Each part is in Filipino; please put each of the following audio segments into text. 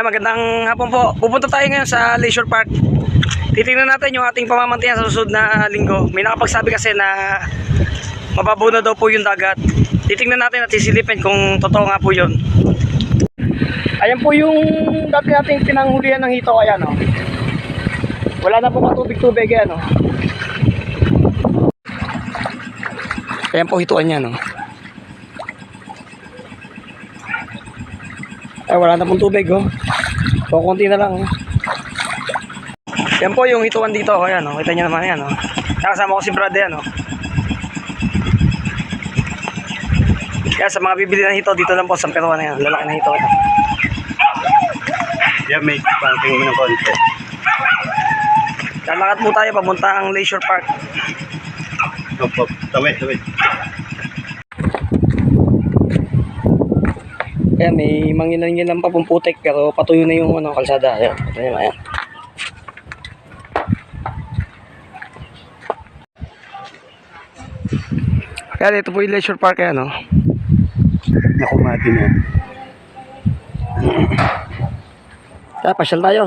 Magandang hapon po. Pupunta tayo ngayon sa Leisure Park. Titingnan natin yung ating pamamantiyan sa susunod na linggo. May nakapagsabi kasi na mababaw na daw po yung dagat. Titingnan natin at sisilipin kung totoo nga po yun. Ayan po yung dati nating pinanghulihan ng hito. Ayan o. Wala na po matubig-tubig. Ayan o. Ayan po hituan niya no. Ay, wala na pong tubig oh. So, konti na lang oh. Yan po yung hituan dito oh. Ayan oh. Kita nyo naman yan oh. Nakasama ko si Brad yan oh. Kaya sa mga bibili ng hito, dito lang po sa Peruan na yan. Lalaki na hito ito. Yan, may pangking mo ng konti. Lalakad po tayo papunta ang Leisure Park. Opo, tawid. Ayan, may mangilan-ngilan pa pong putik pero patuyo na yung kalsada. Ayan, ayan. Kaya ito po yung Leisure Park ayan no. Nakumati na. Kaya pasyal tayo.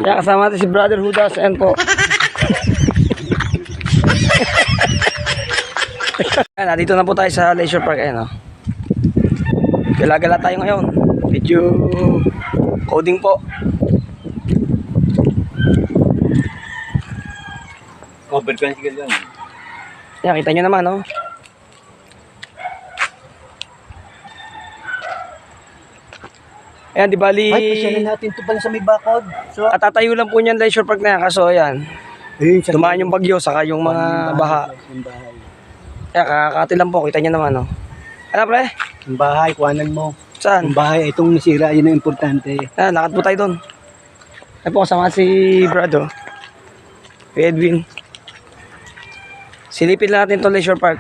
Kaya kasama natin si Brother Hudas and po. Ayan, dito na po tayo sa Leisure Park ayan no. Gala-gala tayo ngayon. Medyo coding po. Overcon sigil lang. Ayan, kita nyo naman no. Ayan, di bali Ay, pasyalan natin ito pala sa may bakod. So, katatayo lang po niyan Leisure Park na yan. Kaso ayan, dumaan yung bagyo saka yung mga baha. Kaya kakakati lang po, kita nyo naman no. Ano pre? Yung bahay, kuhanan mo. Saan? Yung bahay, itong nasira, yun ang importante. Ayan, lakad po tayo doon. Ayan po, kasama si Brad oh. Si Edwin. Silipin lang natin itong Leisure Park.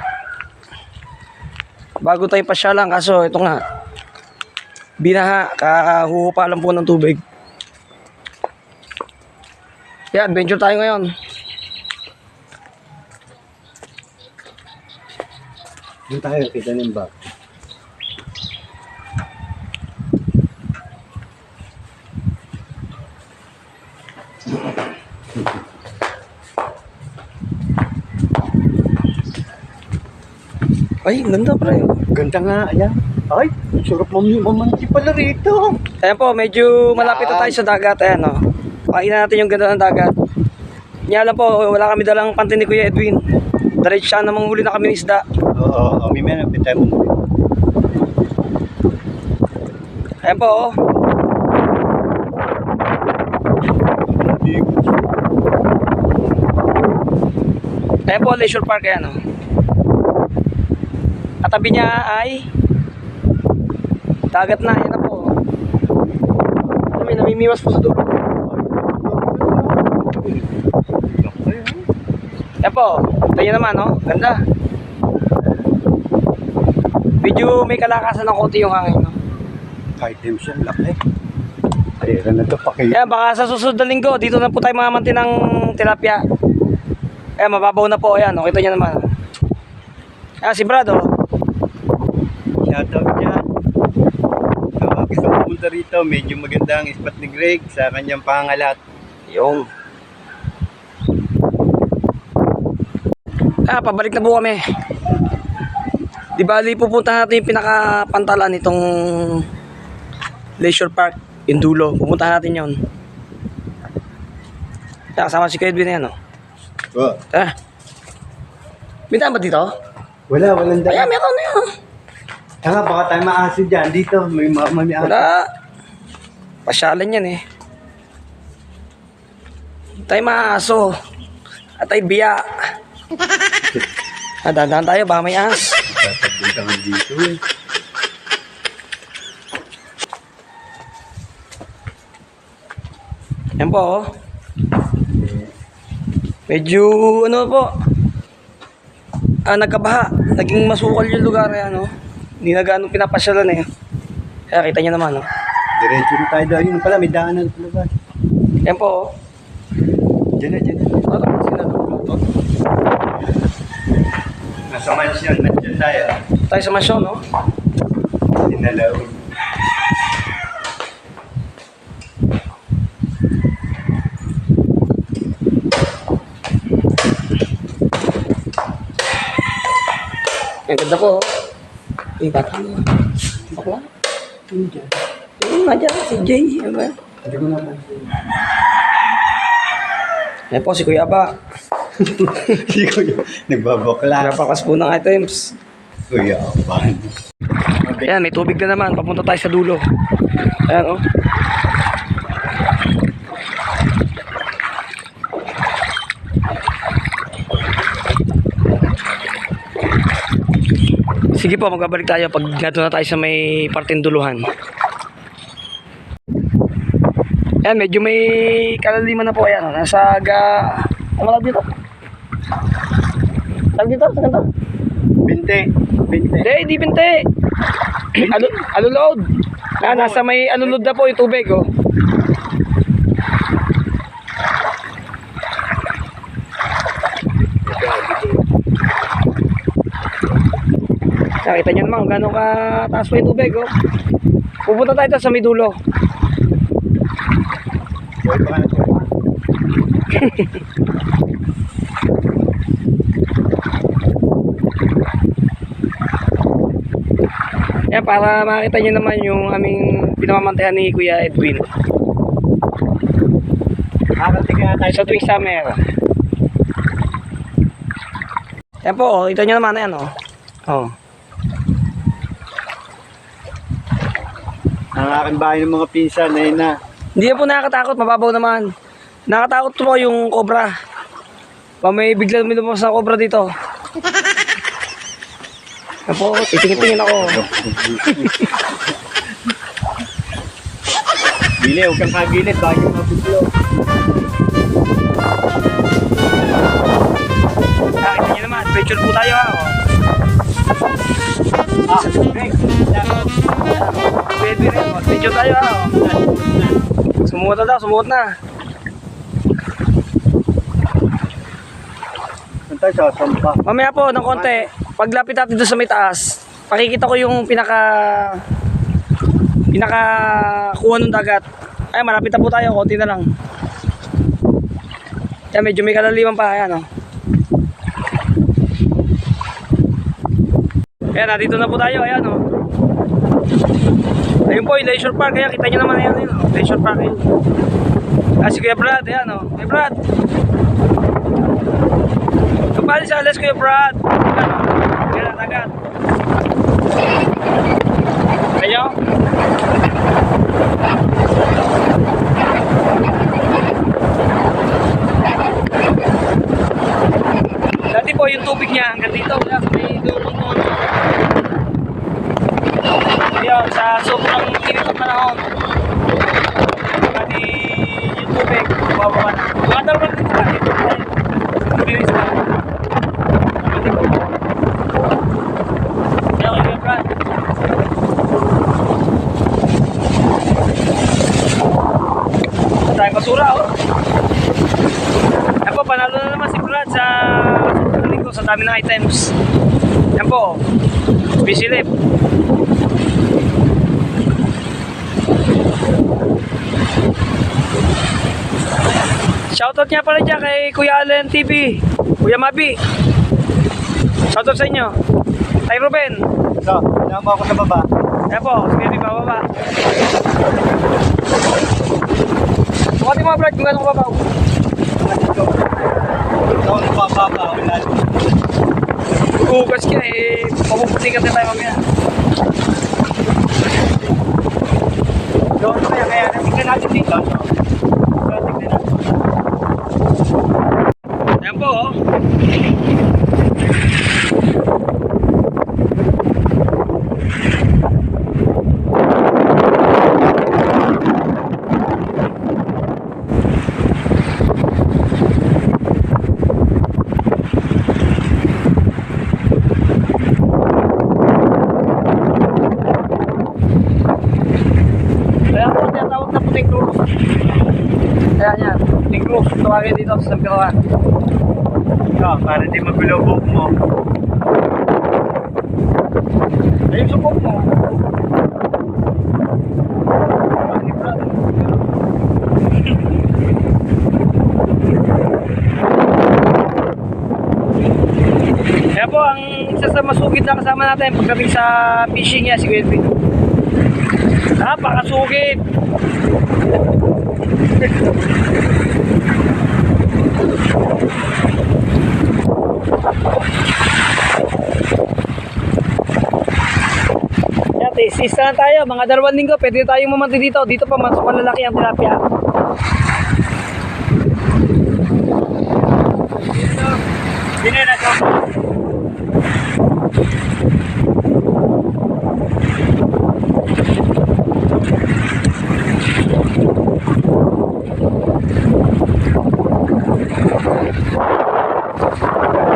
Bago tayo pasyalan, kaso ito nga. Binaha, kakahuhupa lang po ng tubig. Kaya adventure tayo ngayon. Doon tayo, kita ng bak. Ay, ganda pre. Ganda nga, ayan. Ay, sarap mamanti pala rito. Ayan po, medyo malapit na tayo sa dagat. Ayan o. Pakita natin yung ganda ng dagat. Kaya lang po, wala kami dalang panty ni Kuya Edwin. Diretso siya na manghuli na kami ng isda. Oo, may meron, pitay mo. Ayan po oh. Ayan po, Leisure Park. Ayan o. Katabi niya ay dagat na. Ayan na po. May namimiwas po sa dulo. Ayan po. Ito nyo naman, no? Ganda. Medyo may kalakasan ng konti yung hangin, no? Kahit din siya, laki. Ayun na ito, pakita. Ayan, baka sa susunod na linggo, dito na po tayo mamamanti ng tilapia. Ayan, mababaw na po. Ayan, no? Kita nyo naman. Ayan, si Brad, oh. Shoutout dyan. Gusto ko punta rito, medyo maganda ang spot ni Greg sa kanyang pangalat. Yung. Pabalik na po kami. Di bali pupunta natin yung pinakapantalan nitong Leisure Park, yung dulo. Pupunta natin yun. Kasama si Edwin na yan, no? Oh. Bintaan ba dito? Walang daan. Ayan, meron na yun. Kaya baka tayo maasin dyan. Dito, may asin. Wala. Pasyalan yan eh. Tayo maaso. At tayo biya. Dahan-dahan tayo, baka may as. Tatagpuntangan dito eh. Yan po oh. Medyo ano po. Nagkabaha. Naging masukal yung lugar yan oh. Hindi na gano'ng pinapasyalan eh. Kaya kita nyo naman oh. Diretso na tayo dahil. Yun pala, may daanan sa labas. Yan po oh. Diyan na. Parang sinalulot. Nasa mansyon, nandiyan tayo. Tayo sa masyon no? Sinalaw. Ang ganda po. Eh, bata mo. Bakla. Nga dyan, si Jay. Ano ba? Hindi ko naman. Yan po, si Kuya Aba. Hindi ko yun. Nagbabakla. Napakas po ng items. Kuya, apan. Ayan, may tubig na naman. Papunta tayo sa dulo. Ayan, oh. Sige po, magbabalik tayo pag nato na tayo sa may parteng duluhan. Ayan, medyo may kalaliman na po. Ayan, oh. Nasa ano tawag dito? Tawag dito? Saan ito? Binte. Hindi binte. Alulod. Nasa may alulod na po yung tubig, oh. Nakita nyo naman kung gano'ng kataas po yung tubig, oh. Pupunta tayo sa may dulo. Boy, baka na ito. Yan, para makita nyo naman yung aming pinamamantayan ni Kuya Edwin. Nakakatingin na tayo Sa tuwing summer. Yan po, oh, kita nyo naman, yan, oh. Oh. ang aking bahay ng mga pinsan na yun na. Hindi na po nakakatakot, mababaw naman. Nakatakot po yung cobra. May biglang lumabas na cobra dito. Yan po, titingin-tingin ako. Bili, huwag kang kagilid, baka yung mabiglo. Nakita nyo naman, picture po tayo, ha, oh. Pwede rin, picture tayo, ha, oh. Sumuot na daw, sumuot na. Saan tayo sa sampa? Mamaya po, ng konti, paglapit natin doon sa may taas, pakikita ko yung pinaka kuha ng dagat. Ay, malapit na po tayo, konti na lang. Yan, medyo may kalaliman pa, ayan, oh. Ayan, nandito na po tayo, ayan, oh. Ayun po, yung Leisure Park, kaya kita nyo naman, ayan, yun, oh. Leisure Park, yun. Si Kuya Brad, ayan, oh. Hey, Brad. Kapali sa alas, Kuya Brad. Ayan, dagat. Ayan. Dati po yung tubig niya hanggang dito. May dulong mo. Ayan, sa sobrang init ng panahon. Dati yung tubig, bababa na. Mga dalawang dito na. Ito na yun. Bilis na. Ayan, Kuya Brad. Tayong basura, oh. Yan po, panalo na naman si Brad sa linggo sa dami ng items. Yan po, busy lift. Shoutout niya pala dyan kay Kuya Allen TV, Kuya Mabi. Shoutout sa inyo. Tay Ruben. So, sinama ako sa baba. Yan po, sige, bababa. Sumating mga Brad kung gano'ng babaw. Ikaw ang bababa, wala. Hugas ka eh, mapuputing ka tayo mamaya. Doon kaya natin natin dito. Tignan natin. Ayan po, oh. Kaya po, tinatawag na puting cruise. Kaya yan, puting cruise. Tawagin dito sa Sampirawan. So, para di mabilobog mo. Ayun sa pop mo. Ani Brad. Kaya po, ang isa sa masugid na kasama natin pagdating sa fishing niya, si Kelvin. Napakasugid! Sis na tayo, mga 2 linggo, pwede tayong mamanti dito. Dito pa, mas malalaki ang tilapia. Sino na to?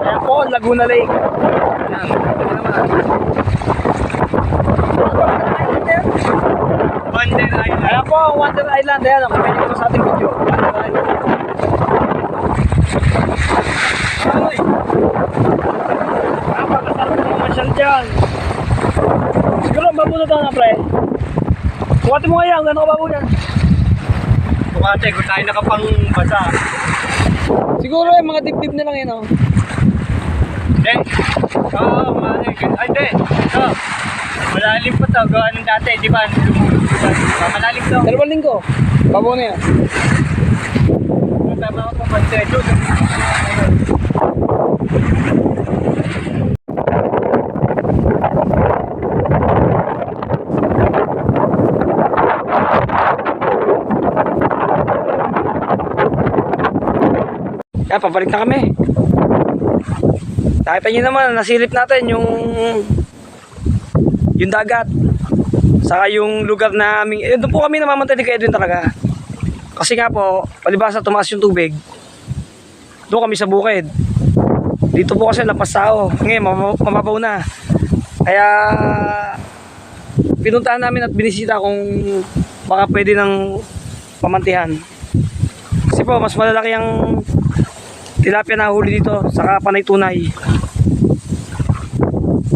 Ayan po, Laguna Lake. Ayan, Wonder Island. ayan po, Wonder Island. Ayan, kami nyo sa ating video. Wonder Island. Ay! Napakasarap ng masyal dyan. Siguro, mabunod na pre. Sukatin mo ngayon, gano'n ka bago yan? Bukate, kung tayo nakapangbasa. Siguro, mga dibdib na lang yun, oh. Hindi. Oo, mali. Ay, hindi. Ito. Malalim pa to. Gawa ng dati. Di ba? Malalim to. 2 linggo. Babaw na yan. Tama ako pag ito. Yan, pabalik na kami. Nakita nyo naman, nasilip natin yung dagat. Saka yung lugar na aming, doon po kami namamantay ni Kuya Edwin talaga. Kasi nga po, palibasa tumaas yung tubig. Doon kami sa bukid. Dito po kasi lapas tao. Ngayon, mamabaw na. Kaya, pinuntahan namin at binisita kung baka pwede ng pamantihan. Kasi po, mas malalaki ang tilapia na huli dito, saka panay tunay.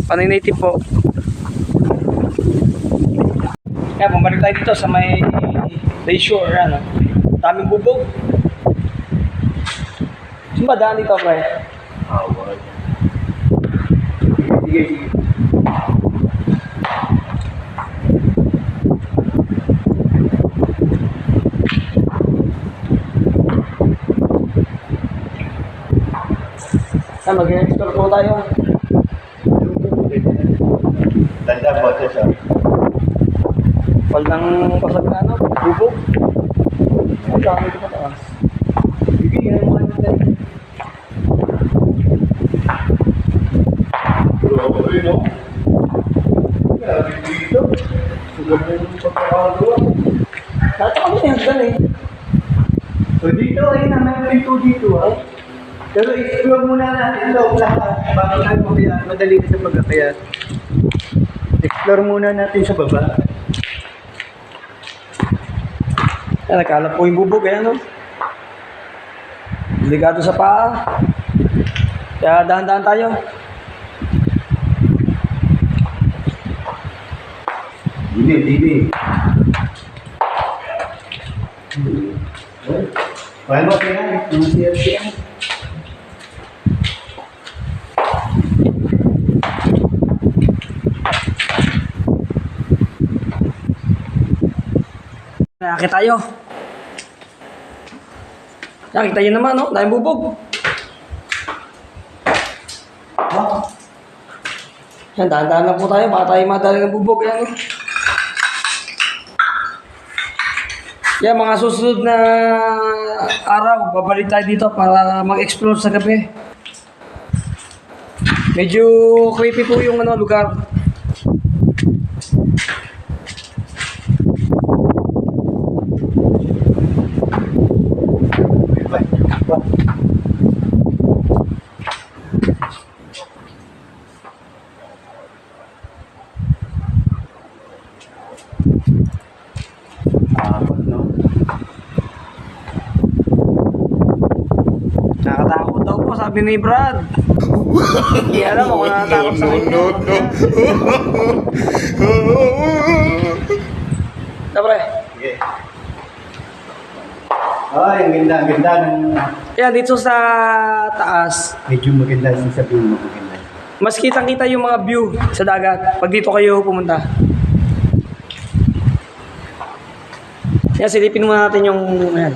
Panay native po. Kaya bumalik tayo dito sa may Bayshore, ano. Daming bubog. Saan ba daan dito, pre? Sige, sige. Mag-explore po tayo. Tanda po ito siya. Pal ng pasag na ano, bubog. Ang dami ito pataas. Bibigyan mo ano tayo. Grabe, no? Grabe dito. Grabe yung pagkakagawa. Dito kami hagdan eh. So dito, ayun na, may pinto dito, ha? Pero explore muna natin ito lahat bago tayo makayat. Madali na sa pagkakayat. Explore muna natin sa baba. Ayan, nagkalap po yung bubog, ayan o. Delikado sa paa. Kaya dahan-dahan tayo. Dili. Paano kaya? Mga siya. Nakakit tayo. Nakita nyo naman, no? Dahil bubog. Yan, dahan-dahan lang po tayo. Baka tayo madali ng bubog. Yan, no? Yan, mga susunod na araw, babalik tayo dito para mag-explore sa gabi. Medyo creepy po yung ano, lugar. Nakatakot daw po, sabi ni Brad. Hindi alam ako nakatakot sa kanya. Pre. Sige. Ay, ang ganda ng... Yan, dito sa taas. Medyo maganda, sasabihin mo maganda. mas kitang-kita yung mga view sa dagat pag dito kayo pumunta. Yan, silipin muna natin yung, ayan.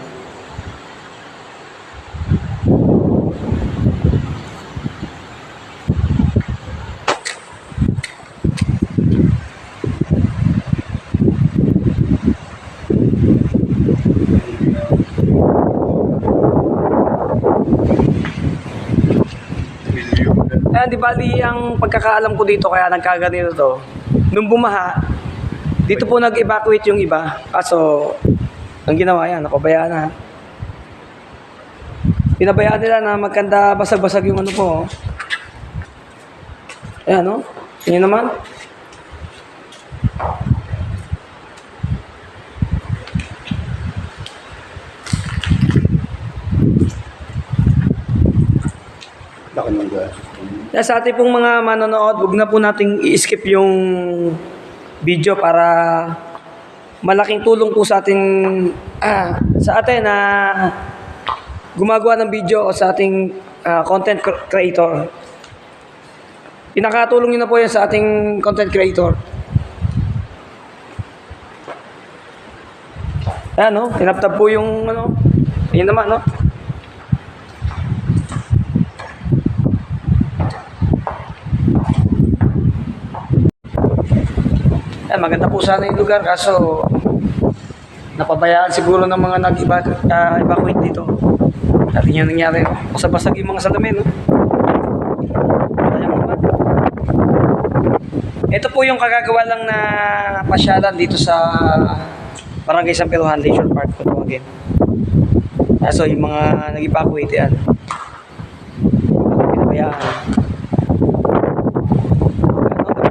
Ayan, di bali ang pagkakaalam ko dito kaya nagkaganito to. Nung bumaha, dito po nag-evacuate yung iba. Kaso, ang ginawa yan, napabayaan na. Pinabayaan nila na magkanda basag-basag yung ano po. Ayan, no? Tingnan naman. Laki ng gas. Kaya sa ating pong mga manonood, huwag na po nating i-skip yung video para malaking tulong po sa ating sa atin na gumagawa ng video o sa ating content creator. Pinakatulong nyo na po yan sa ating content creator. Ayan, no? Tinaptab po yung ano. Ayan naman, no? Ayan, maganda po sana yung lugar kaso napabayaan siguro ng mga nag-evacuate dito. Dati yung nangyari, no? Basag-basag yung mga salamin, no? Sayang naman. Ito po yung kagagawa lang na pasyalan dito sa Barangay San Pedro Leisure Park po tawagin. So yung mga nag-evacuate yan. Pinabayaan.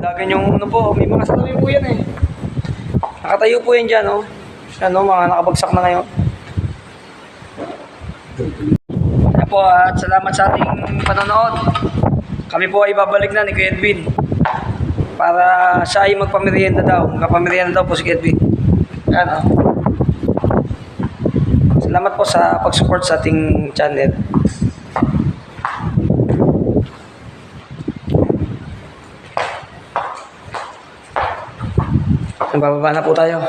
Dagan yung ano po, may mga salamin po yan eh. Nakatayo po yan dyan, oh. Ano, mga nakabagsak na ngayon. Kaya po, at salamat sa ating panonood. Kami po ay babalik na ni Kuya Edwin. Para siya ay magpamerienda daw. Magpamerienda daw po si Kuya Edwin. Ano. Salamat po sa pag-support sa ating channel. Bababa na po tayo.